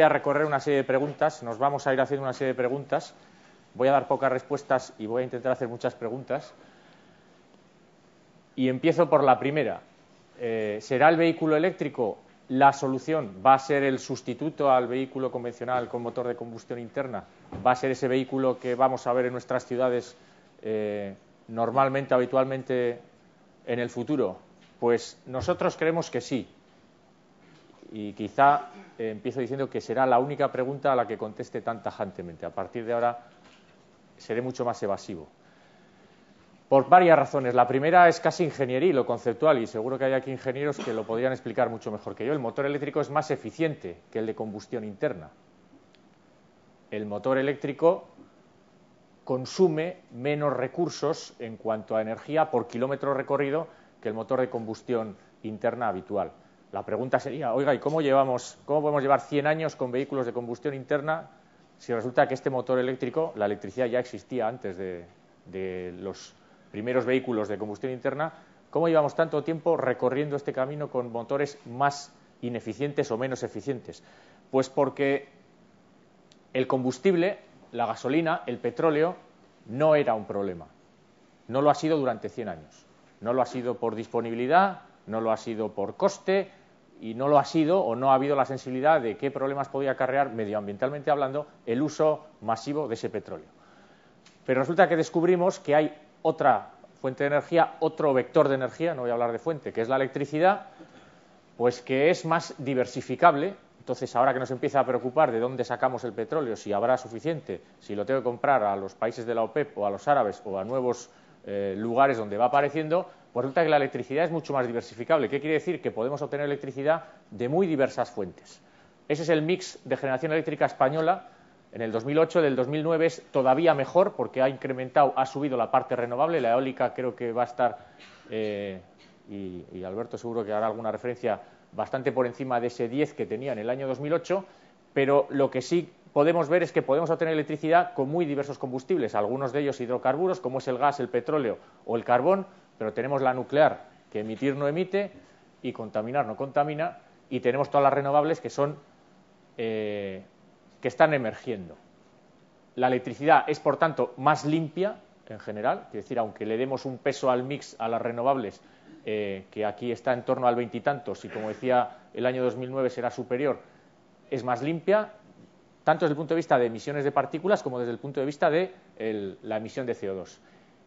voy a recorrer una serie de preguntas, nos vamos a ir haciendo una serie de preguntas, voy a dar pocas respuestas y voy a intentar hacer muchas preguntas. Y empiezo por la primera. ¿Será el vehículo eléctrico la solución? ¿Va a ser el sustituto al vehículo convencional con motor de combustión interna? ¿Va a ser ese vehículo que vamos a ver en nuestras ciudades normalmente, habitualmente en el futuro? Pues nosotros creemos que sí. Y quizá empiezo diciendo que será la única pregunta a la que conteste tan tajantemente. A partir de ahora seré mucho más evasivo. Por varias razones. La primera es casi ingenieril o conceptual, y seguro que hay aquí ingenieros que lo podrían explicar mucho mejor que yo. El motor eléctrico es más eficiente que el de combustión interna. El motor eléctrico consume menos recursos en cuanto a energía por kilómetro recorrido que el motor de combustión interna habitual. La pregunta sería, oiga, ¿y cómo podemos llevar 100 años con vehículos de combustión interna si resulta que este motor eléctrico, la electricidad ya existía antes de los primeros vehículos de combustión interna? ¿Cómo llevamos tanto tiempo recorriendo este camino con motores más ineficientes o menos eficientes? Pues porque el combustible, la gasolina, el petróleo, no era un problema. No lo ha sido durante 100 años. No lo ha sido por disponibilidad, no lo ha sido por coste, y no lo ha sido o no ha habido la sensibilidad de qué problemas podía acarrear, medioambientalmente hablando, el uso masivo de ese petróleo. Pero resulta que descubrimos que hay otra fuente de energía, otro vector de energía, no voy a hablar de fuente, que es la electricidad, pues que es más diversificable. Entonces, ahora que nos empieza a preocupar de dónde sacamos el petróleo, si habrá suficiente, si lo tengo que comprar a los países de la OPEP o a los árabes o a nuevos lugares donde va apareciendo, pues resulta que la electricidad es mucho más diversificable. ¿Qué quiere decir? Que podemos obtener electricidad de muy diversas fuentes. Ese es el mix de generación eléctrica española. En el 2008, del 2009 es todavía mejor porque ha subido la parte renovable. La eólica creo que va a estar, y Alberto seguro que hará alguna referencia, bastante por encima de ese 10 que tenía en el año 2008, pero lo que sí podemos ver es que podemos obtener electricidad con muy diversos combustibles, algunos de ellos hidrocarburos, como es el gas, el petróleo o el carbón, pero tenemos la nuclear, que emitir no emite, y contaminar no contamina, y tenemos todas las renovables que están emergiendo. La electricidad es, por tanto, más limpia en general, es decir, aunque le demos un peso al mix a las renovables, que aquí está en torno al 20 y tantos, y como decía, el año 2009 será superior, es más limpia, tanto desde el punto de vista de emisiones de partículas como desde el punto de vista de la emisión de CO2.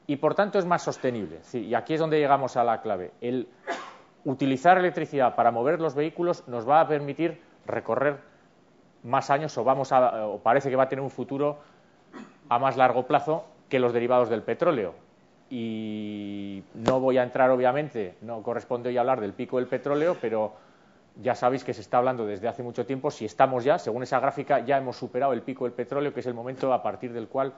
Y, por tanto, es más sostenible. Y aquí es donde llegamos a la clave. El utilizar electricidad para mover los vehículos nos va a permitir recorrer más años o parece que va a tener un futuro a más largo plazo que los derivados del petróleo. Y no voy a entrar, obviamente, no corresponde hoy hablar del pico del petróleo, pero ya sabéis que se está hablando desde hace mucho tiempo, si estamos ya, según esa gráfica, ya hemos superado el pico del petróleo, que es el momento a partir del cual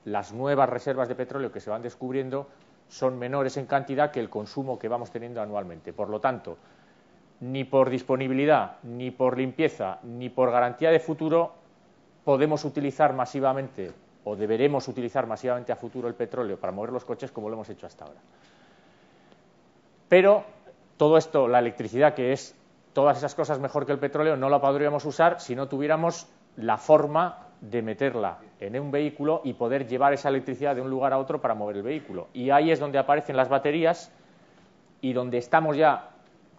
las nuevas reservas de petróleo que se van descubriendo son menores en cantidad que el consumo que vamos teniendo anualmente. Por lo tanto, ni por disponibilidad, ni por limpieza, ni por garantía de futuro podemos utilizar masivamente o deberemos utilizar masivamente a futuro el petróleo para mover los coches como lo hemos hecho hasta ahora. Pero todo esto, la electricidad, que es todas esas cosas mejor que el petróleo, no la podríamos usar si no tuviéramos la forma de meterla en un vehículo y poder llevar esa electricidad de un lugar a otro para mover el vehículo. Y ahí es donde aparecen las baterías y donde estamos ya,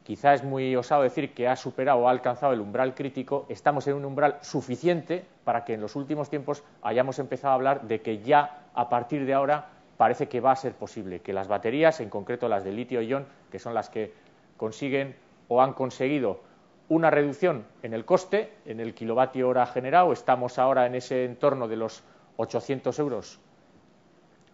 quizá es muy osado decir que ha superado o ha alcanzado el umbral crítico, estamos en un umbral suficiente para que en los últimos tiempos hayamos empezado a hablar de que ya a partir de ahora parece que va a ser posible que las baterías, en concreto las de litio-ion, que son las que consiguen o han conseguido una reducción en el coste, en el kilovatio hora generado, estamos ahora en ese entorno de los 800 euros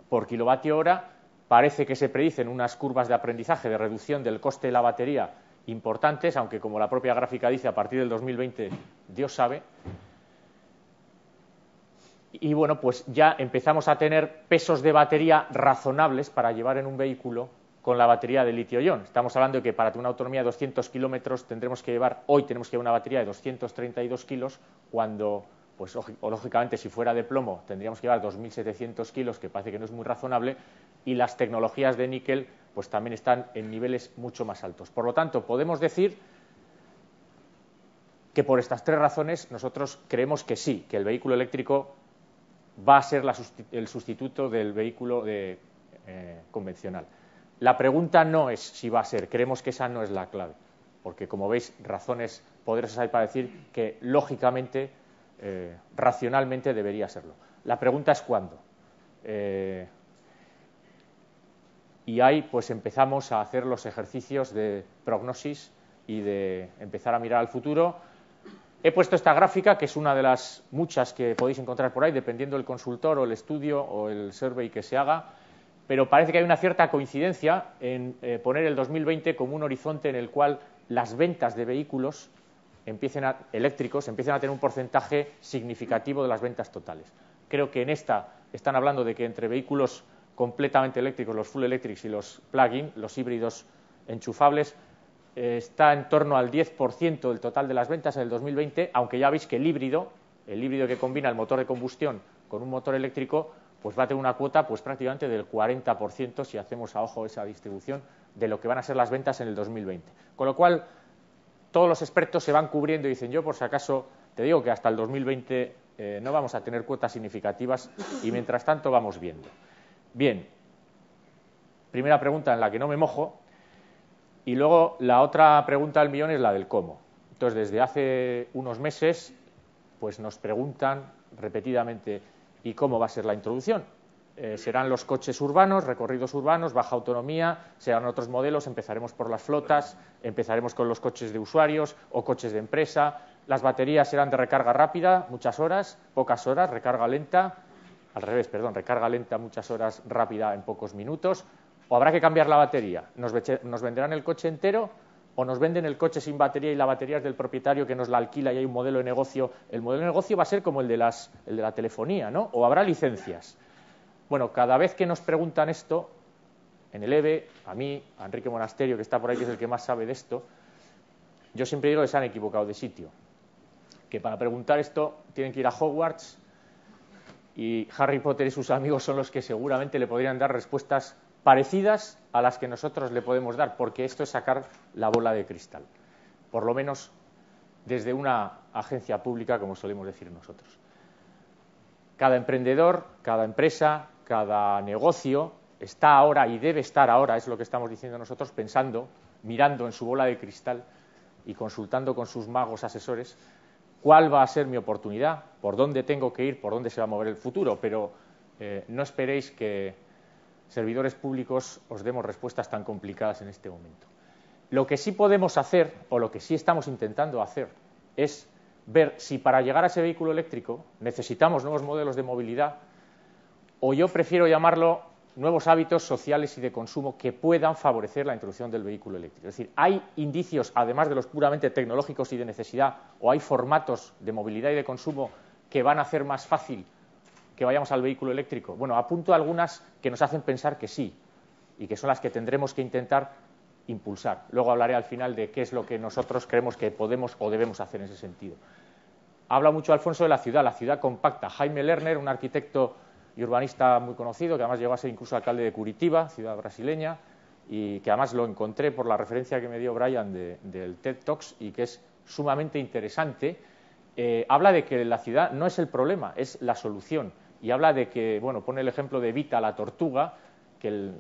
por kilovatio hora, parece que se predicen unas curvas de aprendizaje de reducción del coste de la batería importantes, aunque como la propia gráfica dice, a partir del 2020, Dios sabe. Y bueno, pues ya empezamos a tener pesos de batería razonables para llevar en un vehículo con la batería de litio-ion. Estamos hablando de que para una autonomía de 200 kilómetros hoy tenemos que llevar una batería de 232 kilos, cuando, pues lógicamente, si fuera de plomo, tendríamos que llevar 2.700 kilos, que parece que no es muy razonable, y las tecnologías de níquel, pues también están en niveles mucho más altos. Por lo tanto, podemos decir que por estas tres razones nosotros creemos que sí, que el vehículo eléctrico va a ser el sustituto del vehículo convencional. La pregunta no es si va a ser, creemos que esa no es la clave, porque como veis, razones poderosas hay para decir que lógicamente, racionalmente debería serlo. La pregunta es cuándo. Y ahí pues empezamos a hacer los ejercicios de prognosis y de empezar a mirar al futuro. He puesto esta gráfica, que es una de las muchas que podéis encontrar por ahí, dependiendo del consultor o el estudio o el survey que se haga, pero parece que hay una cierta coincidencia en poner el 2020 como un horizonte en el cual las ventas de vehículos eléctricos empiecen a tener un porcentaje significativo de las ventas totales. Creo que en esta están hablando de que entre vehículos completamente eléctricos, los full electrics y los plug-in, los híbridos enchufables, está en torno al 10% del total de las ventas en el 2020, aunque ya veis que el híbrido que combina el motor de combustión con un motor eléctrico, pues va a tener una cuota pues prácticamente del 40% si hacemos a ojo esa distribución de lo que van a ser las ventas en el 2020. Con lo cual, todos los expertos se van cubriendo y dicen, yo por si acaso te digo que hasta el 2020 no vamos a tener cuotas significativas y mientras tanto vamos viendo. Bien, primera pregunta en la que no me mojo. Y luego la otra pregunta del millón es la del cómo. Entonces, desde hace unos meses, pues nos preguntan repetidamente, ¿y cómo va a ser la introducción? ¿Serán los coches urbanos, recorridos urbanos, baja autonomía? ¿Serán otros modelos? ¿Empezaremos por las flotas? ¿Empezaremos con los coches de usuarios o coches de empresa? ¿Las baterías serán de recarga rápida, muchas horas, pocas horas, recarga lenta? Al revés, perdón, recarga lenta, muchas horas, rápida en pocos minutos. ¿O habrá que cambiar la batería? ¿Nos venderán el coche entero o nos venden el coche sin batería y la batería es del propietario que nos la alquila y hay un modelo de negocio? El modelo de negocio va a ser como el de la telefonía, ¿no? ¿O habrá licencias? Bueno, cada vez que nos preguntan esto, en el EVE, a mí, a Enrique Monasterio, que está por ahí, que es el que más sabe de esto, yo siempre digo que se han equivocado de sitio. Que para preguntar esto tienen que ir a Hogwarts y Harry Potter y sus amigos son los que seguramente le podrían dar respuestas parecidas a las que nosotros le podemos dar, porque esto es sacar la bola de cristal, por lo menos desde una agencia pública, como solemos decir nosotros. Cada emprendedor, cada empresa, cada negocio está ahora y debe estar ahora, es lo que estamos diciendo nosotros, pensando, mirando en su bola de cristal y consultando con sus magos asesores cuál va a ser mi oportunidad, por dónde tengo que ir, por dónde se va a mover el futuro, pero no esperéis que servidores públicos os demos respuestas tan complicadas en este momento. Lo que sí podemos hacer, o lo que sí estamos intentando hacer, es ver si para llegar a ese vehículo eléctrico necesitamos nuevos modelos de movilidad, o yo prefiero llamarlo nuevos hábitos sociales y de consumo que puedan favorecer la introducción del vehículo eléctrico. Es decir, hay indicios, además de los puramente tecnológicos y de necesidad, o hay formatos de movilidad y de consumo que van a hacer más fácil que vayamos al vehículo eléctrico. Bueno, apunto algunas que nos hacen pensar que sí, y que son las que tendremos que intentar impulsar. Luego hablaré al final de qué es lo que nosotros creemos que podemos o debemos hacer en ese sentido. Habla mucho Alfonso de la ciudad compacta. Jaime Lerner, un arquitecto y urbanista muy conocido, que además llegó a ser incluso alcalde de Curitiba, ciudad brasileña, y que además lo encontré por la referencia que me dio Brian del TED Talks y que es sumamente interesante. Habla de que la ciudad no es el problema, es la solución. Y habla de que, bueno, pone el ejemplo de Evita, la tortuga, que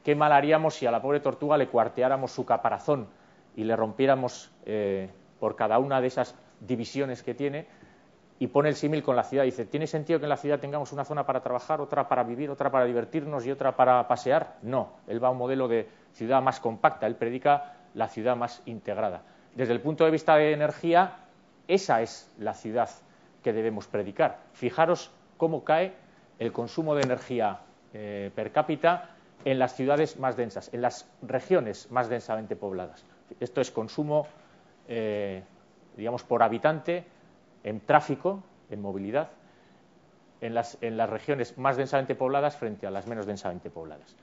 qué mal haríamos si a la pobre tortuga le cuarteáramos su caparazón y le rompiéramos por cada una de esas divisiones que tiene, y pone el símil con la ciudad. Dice, ¿tiene sentido que en la ciudad tengamos una zona para trabajar, otra para vivir, otra para divertirnos y otra para pasear? No, él va a un modelo de ciudad más compacta, él predica la ciudad más integrada. Desde el punto de vista de energía, esa es la ciudad que debemos predicar. Fijaros cómo cae el consumo de energía per cápita en las ciudades más densas, en las regiones más densamente pobladas. Esto es consumo, digamos, por habitante, en tráfico, en movilidad, en las regiones más densamente pobladas frente a las menos densamente pobladas.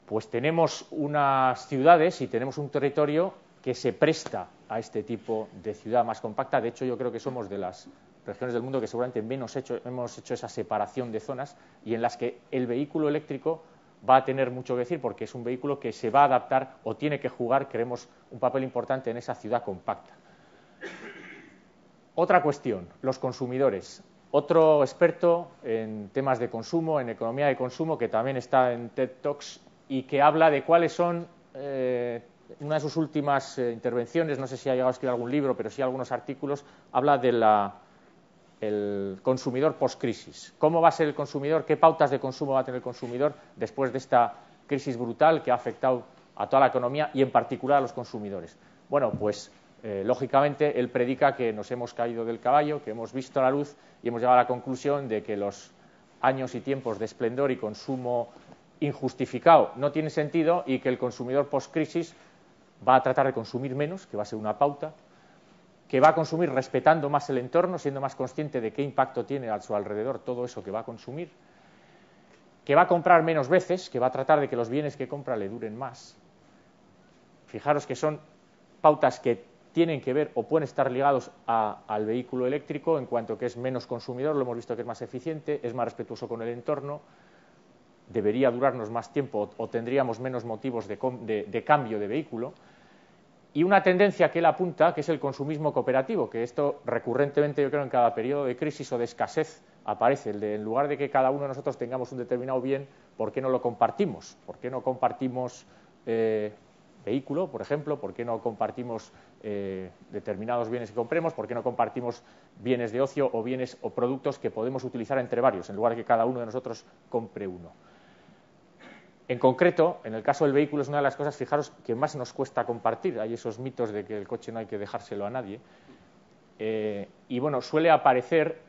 Pues tenemos unas ciudades y tenemos un territorio que se presta a este tipo de ciudad más compacta. De hecho, yo creo que somos de las regiones del mundo que seguramente menos hemos hecho esa separación de zonas y en las que el vehículo eléctrico va a tener mucho que decir porque es un vehículo que se va a adaptar o tiene que jugar, creemos, un papel importante en esa ciudad compacta. Otra cuestión, los consumidores. Otro experto en temas de consumo, en economía de consumo, que también está en TED Talks y que habla de cuáles son, una de sus últimas intervenciones, no sé si ha llegado a escribir algún libro, pero sí algunos artículos, habla del consumidor post-crisis. ¿Cómo va a ser el consumidor? ¿Qué pautas de consumo va a tener el consumidor después de esta crisis brutal que ha afectado a toda la economía y en particular a los consumidores? Bueno, pues lógicamente él predica que nos hemos caído del caballo, que hemos visto la luz y hemos llegado a la conclusión de que los años y tiempos de esplendor y consumo injustificado no tienen sentido y que el consumidor post-crisis va a tratar de consumir menos, que va a ser una pauta, que va a consumir respetando más el entorno, siendo más consciente de qué impacto tiene a su alrededor todo eso que va a consumir, que va a comprar menos veces, que va a tratar de que los bienes que compra le duren más. Fijaros que son pautas que tienen que ver o pueden estar ligados al vehículo eléctrico en cuanto que es menos consumidor, lo hemos visto que es más eficiente, es más respetuoso con el entorno, debería durarnos más tiempo o tendríamos menos motivos de cambio de vehículo. Y una tendencia que él apunta, que es el consumismo cooperativo, que esto recurrentemente yo creo en cada periodo de crisis o de escasez aparece, el de en lugar de que cada uno de nosotros tengamos un determinado bien, ¿por qué no lo compartimos? ¿Por qué no compartimos vehículo, por ejemplo? ¿Por qué no compartimos determinados bienes que compremos? ¿Por qué no compartimos bienes de ocio o bienes o productos que podemos utilizar entre varios, en lugar de que cada uno de nosotros compre uno? En concreto, en el caso del vehículo es una de las cosas, fijaros, que más nos cuesta compartir. Hay esos mitos de que el coche no hay que dejárselo a nadie. Y bueno, suele aparecer,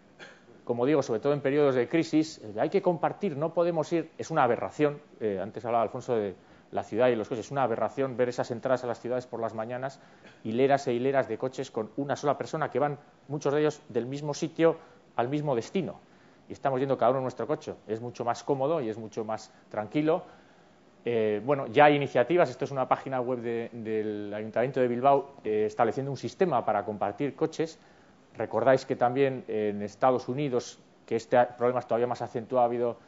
como digo, sobre todo en periodos de crisis, hay que compartir, no podemos ir. Es una aberración, antes hablaba Alfonso de la ciudad y los coches, es una aberración ver esas entradas a las ciudades por las mañanas, hileras e hileras de coches con una sola persona que van, muchos de ellos, del mismo sitio al mismo destino. Y estamos yendo cada uno en nuestro coche. Es mucho más cómodo y es mucho más tranquilo. Bueno, ya hay iniciativas, esto es una página web del Ayuntamiento de Bilbao estableciendo un sistema para compartir coches. Recordáis que también en Estados Unidos, que este problema es todavía más acentuado,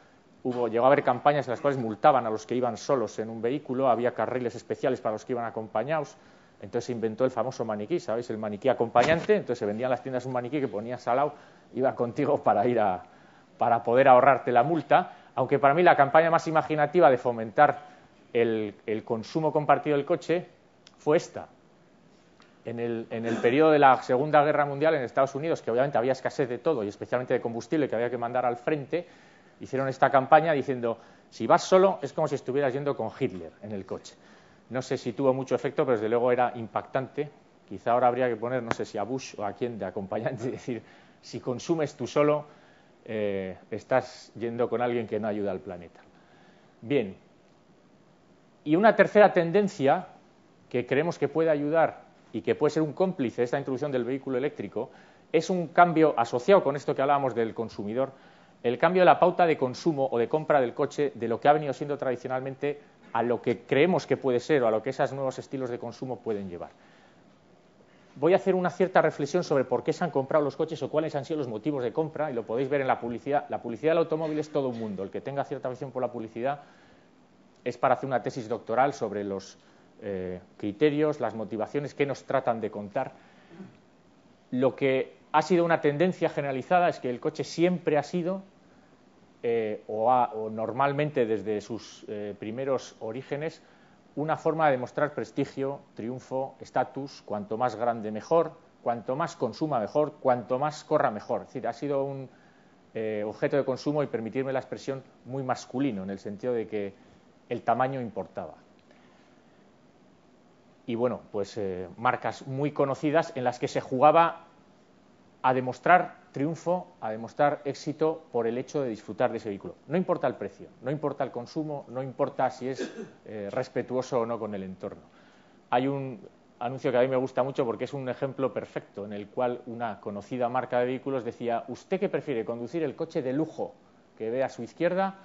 llegó a haber campañas en las cuales multaban a los que iban solos en un vehículo, había carriles especiales para los que iban acompañados, entonces se inventó el famoso maniquí, ¿sabéis? El maniquí acompañante, entonces se vendía en las tiendas un maniquí que ponías al lado, iba contigo para poder ahorrarte la multa. Aunque para mí la campaña más imaginativa de fomentar el consumo compartido del coche fue esta. En el periodo de la Segunda Guerra Mundial en Estados Unidos, que obviamente había escasez de todo y especialmente de combustible que había que mandar al frente, hicieron esta campaña diciendo, si vas solo es como si estuvieras yendo con Hitler en el coche. No sé si tuvo mucho efecto, pero desde luego era impactante. Quizá ahora habría que poner, no sé si a Bush o a quién de acompañante, y decir, si consumes tú solo, estás yendo con alguien que no ayuda al planeta. Bien, y una tercera tendencia que creemos que puede ayudar y que puede ser un cómplice de esta introducción del vehículo eléctrico es un cambio asociado con esto que hablábamos del consumidor, el cambio de la pauta de consumo o de compra del coche de lo que ha venido siendo tradicionalmente a lo que creemos que puede ser o a lo que esos nuevos estilos de consumo pueden llevar. Voy a hacer una cierta reflexión sobre por qué se han comprado los coches o cuáles han sido los motivos de compra, y lo podéis ver en la publicidad. La publicidad del automóvil es todo un mundo. El que tenga cierta afición por la publicidad es para hacer una tesis doctoral sobre los criterios, las motivaciones que nos tratan de contar. Lo que ha sido una tendencia generalizada es que el coche siempre ha sido, o normalmente desde sus primeros orígenes, una forma de demostrar prestigio, triunfo, estatus, cuanto más grande mejor, cuanto más consuma mejor, cuanto más corra mejor. Es decir, ha sido un objeto de consumo, y permitirme la expresión, muy masculino, en el sentido de que el tamaño importaba. Y bueno, pues marcas muy conocidas en las que se jugaba a demostrar triunfo, a demostrar éxito por el hecho de disfrutar de ese vehículo. No importa el precio, no importa el consumo, no importa si es respetuoso o no con el entorno. Hay un anuncio que a mí me gusta mucho porque es un ejemplo perfecto, en el cual una conocida marca de vehículos decía, ¿usted qué prefiere, conducir el coche de lujo que ve a su izquierda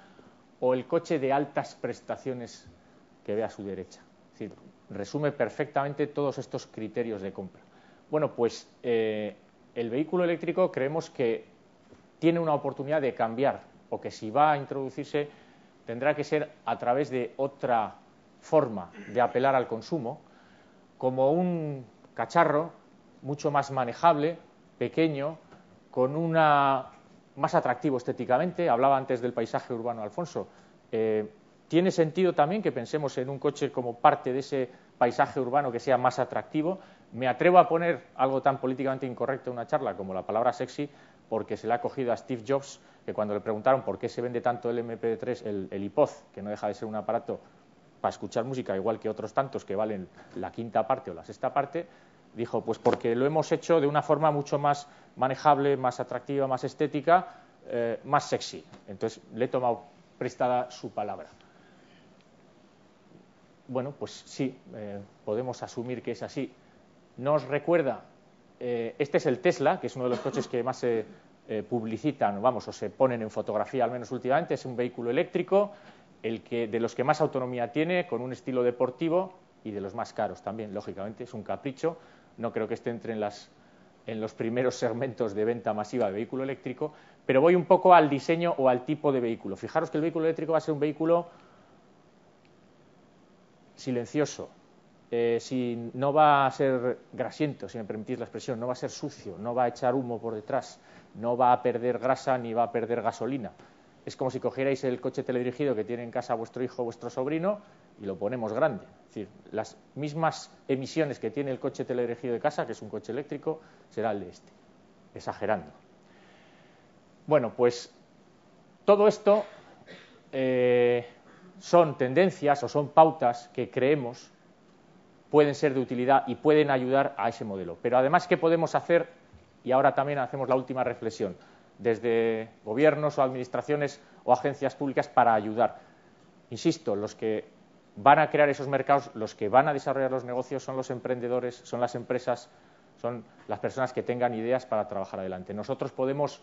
o el coche de altas prestaciones que ve a su derecha? Es decir, resume perfectamente todos estos criterios de compra. Bueno, pues el vehículo eléctrico creemos que tiene una oportunidad de cambiar, o que si va a introducirse tendrá que ser a través de otra forma de apelar al consumo, como un cacharro mucho más manejable, pequeño, con una más atractivo estéticamente. Hablaba antes del paisaje urbano Alfonso. Tiene sentido también que pensemos en un coche como parte de ese paisaje urbano que sea más atractivo. Me atrevo a poner algo tan políticamente incorrecto en una charla como la palabra sexy, porque se le ha cogido a Steve Jobs, que cuando le preguntaron por qué se vende tanto el MP3, el iPod, que no deja de ser un aparato para escuchar música, igual que otros tantos que valen la quinta parte o la sexta parte, dijo, pues porque lo hemos hecho de una forma mucho más manejable, más atractiva, más estética, más sexy. Entonces le he tomado prestada su palabra. Bueno, pues sí, podemos asumir que es así. Nos recuerda, este es el Tesla, que es uno de los coches que más se publicitan, vamos, o se ponen en fotografía, al menos últimamente. Es un vehículo eléctrico, de los que más autonomía tiene, con un estilo deportivo y de los más caros también, lógicamente. Es un capricho. No creo que esté entre en los primeros segmentos de venta masiva de vehículo eléctrico, pero voy un poco al diseño o al tipo de vehículo. Fijaros que el vehículo eléctrico va a ser un vehículo silencioso, no va a ser grasiento, si me permitís la expresión, no va a ser sucio, no va a echar humo por detrás, no va a perder grasa ni va a perder gasolina. Es como si cogierais el coche teledirigido que tiene en casa vuestro hijo o vuestro sobrino y lo ponemos grande. Es decir, las mismas emisiones que tiene el coche teledirigido de casa, que es un coche eléctrico, será el de este, exagerando. Bueno, pues todo esto son tendencias o son pautas que creemos pueden ser de utilidad y pueden ayudar a ese modelo. Pero además, ¿qué podemos hacer? Y ahora también hacemos la última reflexión, desde gobiernos o administraciones o agencias públicas para ayudar. Insisto, los que van a crear esos mercados, los que van a desarrollar los negocios son los emprendedores, son las empresas, son las personas que tengan ideas para trabajar adelante. Nosotros podemos,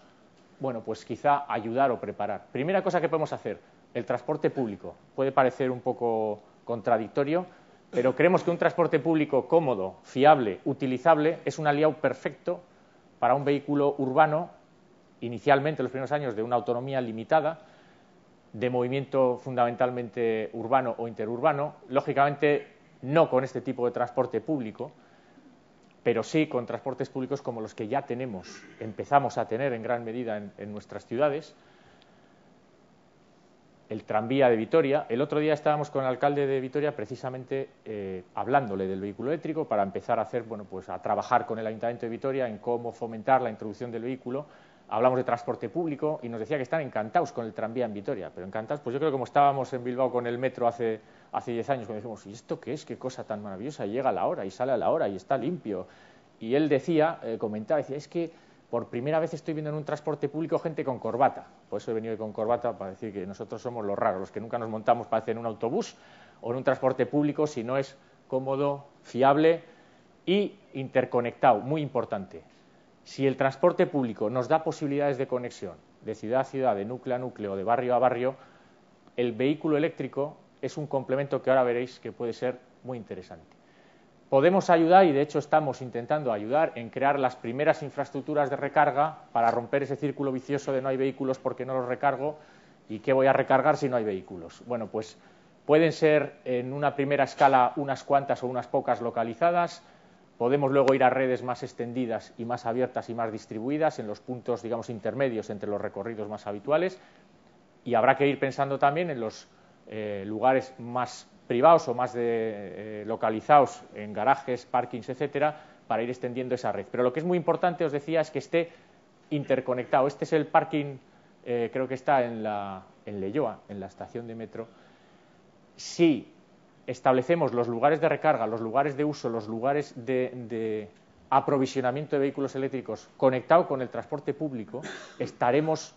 bueno, pues quizá ayudar o preparar. Primera cosa que podemos hacer, el transporte público. Puede parecer un poco contradictorio, pero creemos que un transporte público cómodo, fiable, utilizable, es un aliado perfecto para un vehículo urbano, inicialmente en los primeros años de una autonomía limitada, de movimiento fundamentalmente urbano o interurbano, lógicamente no con este tipo de transporte público, pero sí con transportes públicos como los que ya empezamos a tener en gran medida en nuestras ciudades. El tranvía de Vitoria. El otro día estábamos con el alcalde de Vitoria precisamente hablándole del vehículo eléctrico para empezar a trabajar con el Ayuntamiento de Vitoria en cómo fomentar la introducción del vehículo. Hablamos de transporte público y nos decía que están encantados con el tranvía en Vitoria, pero encantados, pues yo creo que como estábamos en Bilbao con el metro hace 10 años, cuando decimos, ¿y esto qué es? ¿Qué cosa tan maravillosa? Y llega a la hora y sale a la hora y está limpio. Y él comentaba, es que por primera vez estoy viendo en un transporte público gente con corbata. Por eso he venido con corbata para decir que nosotros somos los raros, los que nunca nos montamos parece en un autobús o en un transporte público si no es cómodo, fiable y interconectado, muy importante. Si el transporte público nos da posibilidades de conexión de ciudad a ciudad, de núcleo a núcleo, de barrio a barrio, el vehículo eléctrico es un complemento que ahora veréis que puede ser muy interesante. Podemos ayudar, y de hecho estamos intentando ayudar, en crear las primeras infraestructuras de recarga para romper ese círculo vicioso de no hay vehículos porque no los recargo y qué voy a recargar si no hay vehículos. Bueno, pues pueden ser en una primera escala unas cuantas o unas pocas localizadas. Podemos luego ir a redes más extendidas y más abiertas y más distribuidas en los puntos, digamos, intermedios entre los recorridos más habituales. Y habrá que ir pensando también en los lugares más privados o más localizados en garajes, parkings, etcétera, para ir extendiendo esa red. Pero lo que es muy importante, os decía, es que esté interconectado. Este es el parking, creo que está en Leioa, en la estación de metro. Si establecemos los lugares de recarga, los lugares de uso, los lugares de aprovisionamiento de vehículos eléctricos conectado con el transporte público, estaremos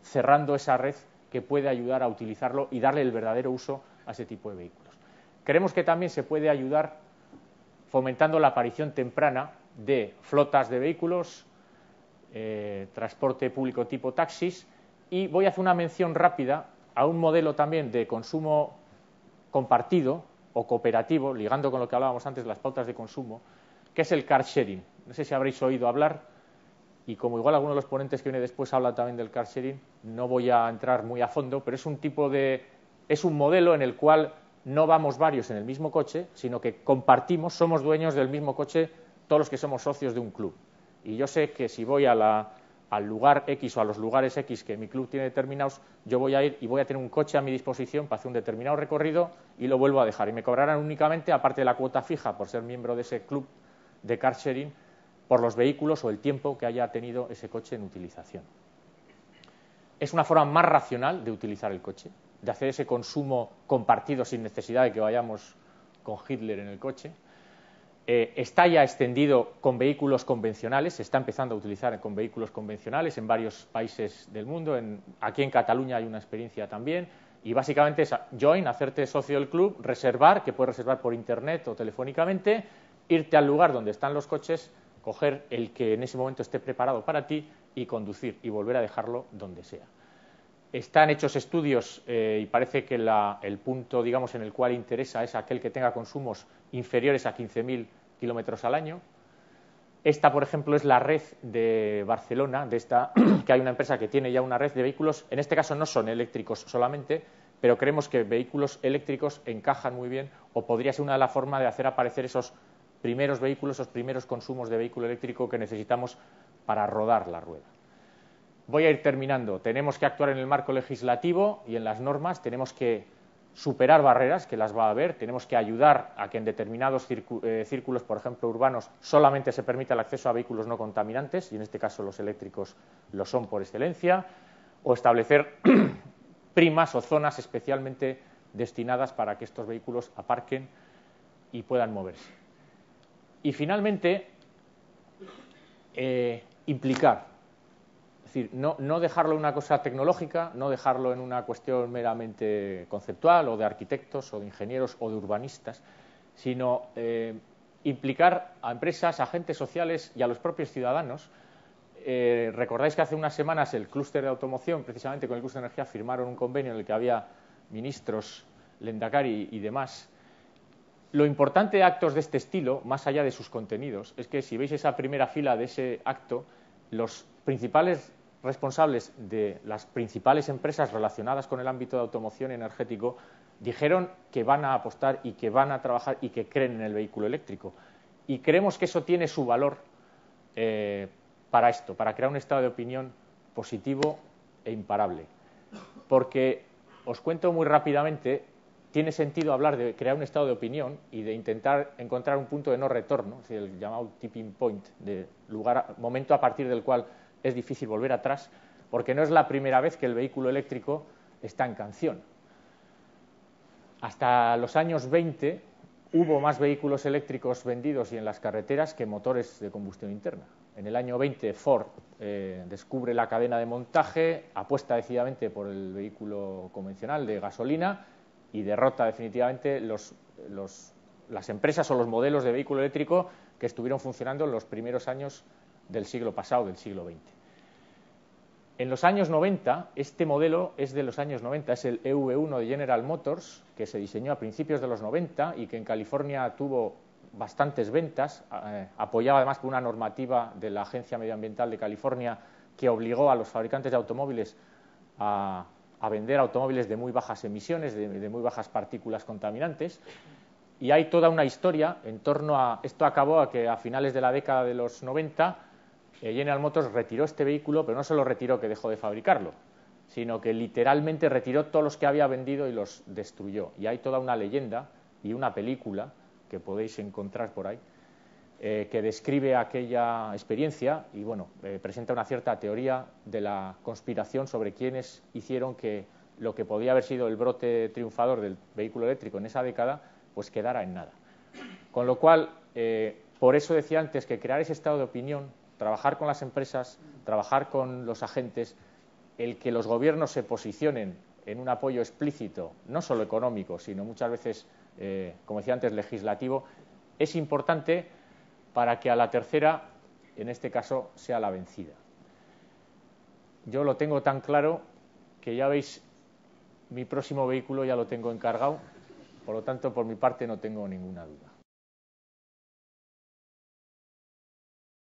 cerrando esa red que puede ayudar a utilizarlo y darle el verdadero uso a ese tipo de vehículos. Creemos que también se puede ayudar fomentando la aparición temprana de flotas de vehículos, transporte público tipo taxis, y voy a hacer una mención rápida a un modelo también de consumo compartido o cooperativo, ligando con lo que hablábamos antes de las pautas de consumo, que es el car sharing. No sé si habréis oído hablar, y como igual alguno de los ponentes que viene después habla también del car sharing, no voy a entrar muy a fondo, pero es un modelo en el cual no vamos varios en el mismo coche, sino que compartimos, somos dueños del mismo coche todos los que somos socios de un club. y yo sé que si voy al lugar X o a los lugares X que mi club tiene determinados, yo voy a ir y voy a tener un coche a mi disposición para hacer un determinado recorrido y lo vuelvo a dejar. Y me cobrarán únicamente, aparte de la cuota fija por ser miembro de ese club de car sharing, por los vehículos o el tiempo que haya tenido ese coche en utilización. Es una forma más racional de utilizar el coche, de hacer ese consumo compartido sin necesidad de que vayamos con Hitler en el coche. Está ya extendido con vehículos convencionales, se está empezando a utilizar con vehículos convencionales en varios países del mundo. Aquí en Cataluña hay una experiencia también, y básicamente es join, hacerte socio del club, reservar, que puedes reservar por internet o telefónicamente, irte al lugar donde están los coches, coger el que en ese momento esté preparado para ti y conducir y volver a dejarlo donde sea. Están hechos estudios y parece que el punto, digamos, en el cual interesa es aquel que tenga consumos inferiores a 15.000 kilómetros al año. Esta, por ejemplo, es la red de Barcelona, que hay una empresa que tiene ya una red de vehículos. En este caso no son eléctricos solamente, pero creemos que vehículos eléctricos encajan muy bien, o podría ser una de las formas de hacer aparecer esos primeros vehículos, esos primeros consumos de vehículo eléctrico que necesitamos para rodar la rueda. Voy a ir terminando. Tenemos que actuar en el marco legislativo y en las normas, tenemos que superar barreras, que las va a haber, tenemos que ayudar a que en determinados círculos, por ejemplo, urbanos, solamente se permita el acceso a vehículos no contaminantes, y en este caso los eléctricos lo son por excelencia, o establecer primas o zonas especialmente destinadas para que estos vehículos aparquen y puedan moverse. Y finalmente, implicar. Es decir, no dejarlo en una cosa tecnológica, no dejarlo en una cuestión meramente conceptual o de arquitectos o de ingenieros o de urbanistas, sino implicar a empresas, a agentes sociales y a los propios ciudadanos. Recordáis que hace unas semanas el clúster de automoción, precisamente con el clúster de energía, firmaron un convenio en el que había ministros, Lehendakari y demás. Lo importante de actos de este estilo, más allá de sus contenidos, es que si veis esa primera fila de ese acto, los principales responsables de las principales empresas relacionadas con el ámbito de automoción energético dijeron que van a apostar y que van a trabajar y que creen en el vehículo eléctrico. Y creemos que eso tiene su valor para esto, para crear un estado de opinión positivo e imparable. Porque, os cuento muy rápidamente, tiene sentido hablar de crear un estado de opinión y de intentar encontrar un punto de no retorno, es decir, el llamado tipping point, de momento a partir del cual es difícil volver atrás, porque no es la primera vez que el vehículo eléctrico está en canción. Hasta los años 20 hubo más vehículos eléctricos vendidos y en las carreteras que motores de combustión interna. En el año 20 Ford descubre la cadena de montaje, apuesta decididamente por el vehículo convencional de gasolina y derrota definitivamente las empresas o los modelos de vehículo eléctrico que estuvieron funcionando en los primeros años del siglo pasado, del siglo XX. En los años 90, este modelo es de los años 90, es el EV1 de General Motors, que se diseñó a principios de los 90 y que en California tuvo bastantes ventas, apoyado además por una normativa de la Agencia Medioambiental de California que obligó a los fabricantes de automóviles a vender automóviles de muy bajas emisiones, de muy bajas partículas contaminantes. Y hay toda una historia en torno a esto. Acabó a que a finales de la década de los 90 General Motors retiró este vehículo, pero no solo retiró que dejó de fabricarlo, sino que literalmente retiró todos los que había vendido y los destruyó. Y hay toda una leyenda y una película que podéis encontrar por ahí que describe aquella experiencia y bueno, presenta una cierta teoría de la conspiración sobre quienes hicieron que lo que podía haber sido el brote triunfador del vehículo eléctrico en esa década pues quedara en nada. Con lo cual, por eso decía antes que crear ese estado de opinión, trabajar con las empresas, trabajar con los agentes, el que los gobiernos se posicionen en un apoyo explícito, no solo económico, sino muchas veces, como decía antes, legislativo, es importante para que a la tercera, en este caso, sea la vencida. Yo lo tengo tan claro que ya veis, mi próximo vehículo ya lo tengo encargado, por lo tanto, por mi parte no tengo ninguna duda.